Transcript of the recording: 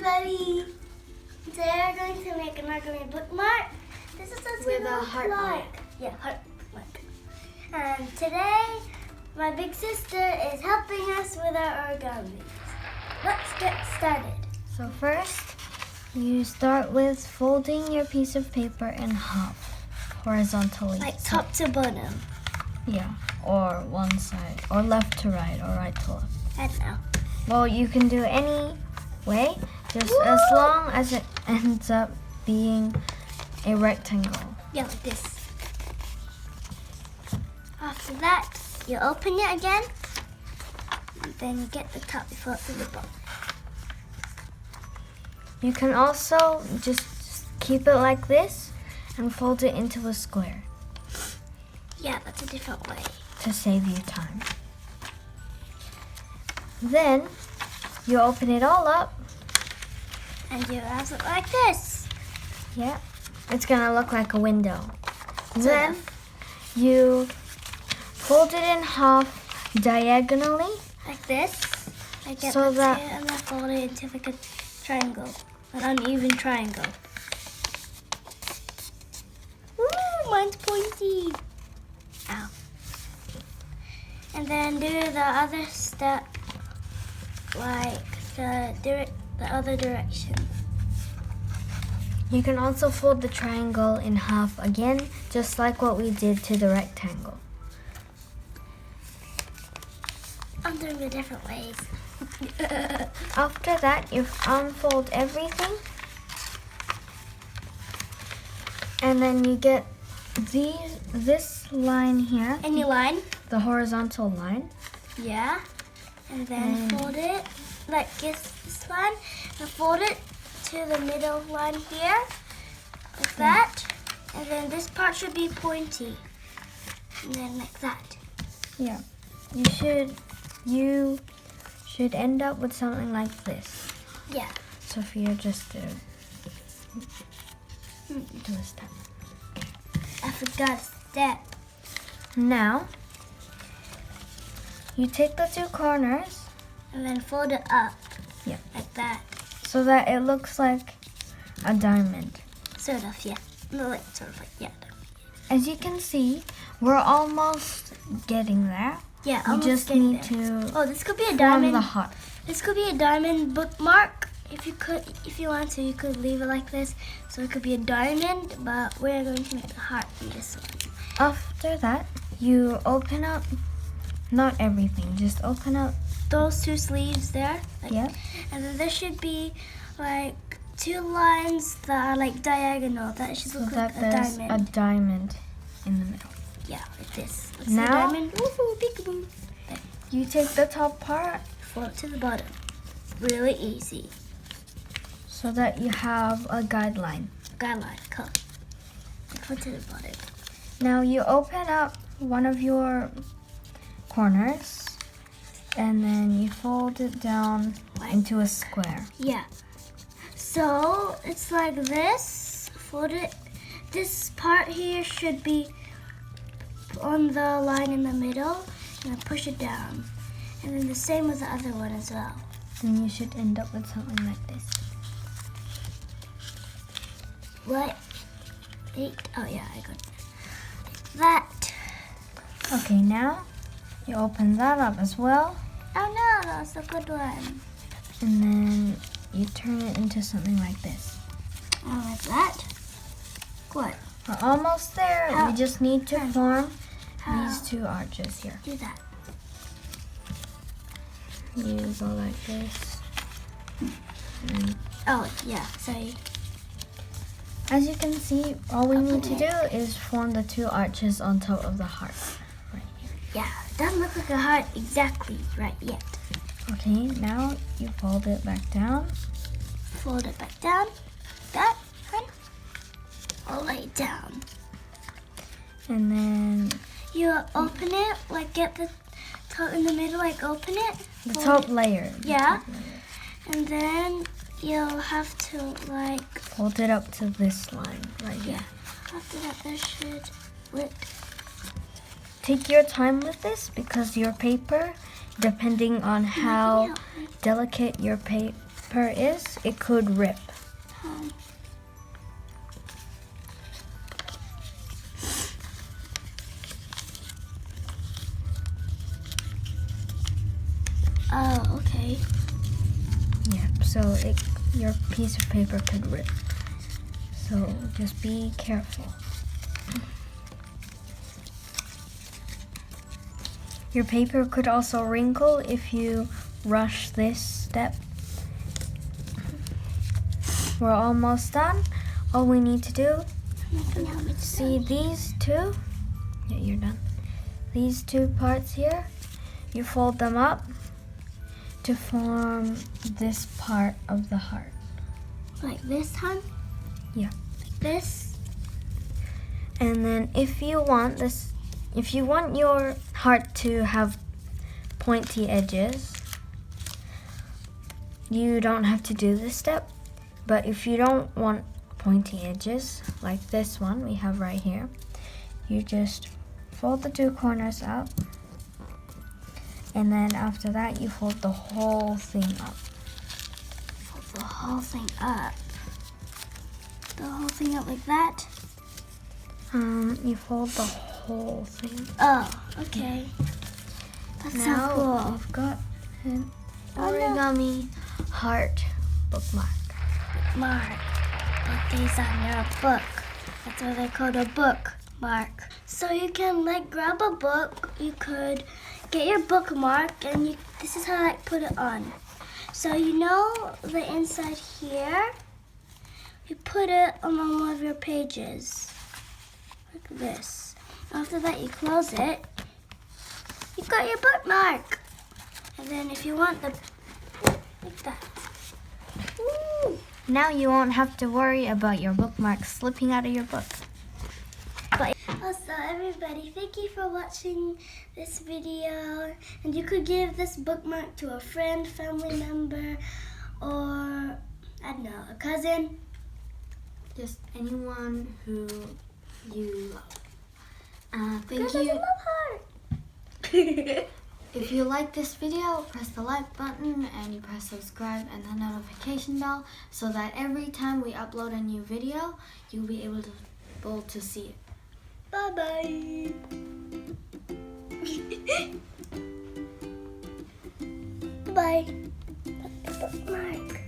everybody! Today we're going to make an origami bookmark. This is what it's going to look heart like. mark. Yeah, heart mark. And today, my big sister is helping us with our origami. Let's get started. So first, you start with folding your piece of paper in half, horizontally. Like top to bottom. Yeah, or one side, or left to right, or right to left. I don't know. Well, you can do any way, just as long as it ends up being a rectangle. Yeah, like this. After that, you open it again. And then you get the top before it's to the bottom. You can also just keep it like this and fold it into a square Yeah, that's a different way. to save you time. Then you open it all up. And you have it like this. Yeah, it's gonna look like a window. Sort Then of. you fold it in half diagonally. Like this. I get So the that- two and then fold it into like a triangle. An uneven triangle. Ooh, mine's pointy. Ow. And then do the other step like the other direction. You can also fold the triangle in half again, just like what we did to the rectangle. I'm doing it different ways. After that, you unfold everything, and then you get this line here, Any line? the horizontal line. Yeah. And then And- fold it like this line. And fold it to the middle line here. Like that. And then this part should be pointy. And then like that. Yeah, you should end up with something like this. Yeah. Sophia, just do a step. I forgot a step. Now, you take the two corners And then fold it up. Yeah. Like that. so that it looks like a diamond. Sort of, yeah. No, like sort of like, yeah. As you can see, we're almost getting there. Yeah, You almost just getting need there. to Oh, this could be a form diamond. the heart. This could be a diamond bookmark. If you want to, you could leave it like this. So it could be a diamond, but we're going to make the heart in this one. After that, you open up, not everything, just open up, Those two sleeves there. Like, yeah, And then there should be like two lines that are like diagonal. That should so look that like a there's diamond. a diamond in the middle. Yeah, like this. Let's Now- see a diamond. Woohoo, peekaboo. You take the top part Fold it to the bottom. Really easy. so that you have a guideline. Guideline, come. Fold to the bottom. Now you open up one of your corners and then you fold it down into a square. Yeah. So it's like this. Fold it. This part here should be on the line in the middle, and then push it down. And then the same with the other one as well. Then you should end up with something like this. What? Oh yeah, I got it. Like that. Okay, now you open that up as well, Oh no, that's a good one. and then you turn it into something like this. Oh, like that. What? We're almost there. How- We just need to form How? these two arches here. Do that. You go like this. And Oh yeah, sorry. as you can see, all we need to do is form the two arches on top of the heart. Right here. Yeah, it doesn't look like a heart exactly right yet. Okay, now you fold it back down. Fold it back down. That one. All lay down. And then You open it, like get the top in the middle, like open it. the fold top it, layer. the Yeah. top layer. And then you'll have to like, Fold it up to this line right here. after that there should, wait. Take your time with this because your paper, depending on how delicate your paper is, it could rip. Oh, okay. Yeah, so your piece of paper could rip. So just be careful. Your paper could also wrinkle if you rush this step. We're almost done. All we need to do, see these two? Yeah, you're done. These two parts here, you fold them up to form this part of the heart. Like this, hon? Yeah. Like this? And then if you want your heart to have pointy edges, you don't have to do this step. But if you don't want pointy edges, like this one we have right here, you just fold the two corners up. And then after that, you fold the whole thing up. Fold the whole thing up. The whole thing up like that? You fold the whole thing. Oh, okay. That's so cool. We've got an origami heart bookmark. Bookmark. Put these on your book. That's why they're called a bookmark. So you can grab a book. You could get your bookmark, and this is how I put it on. So you know the inside here. You put it on one of your pages, like this. After that, you close it. You got your bookmark. And then if you want like that. Woo! Now you won't have to worry about your bookmark slipping out of your book. Also, everybody, thank you for watching this video. And you could give this bookmark to a friend, family member, or, I don't know, a cousin. Just anyone who you love. Thank I you. love heart. If you like this video, press the like button and you press subscribe and the notification bell so that every time we upload a new video, you'll be able to see it. Bye-bye. Bye. Bookmark.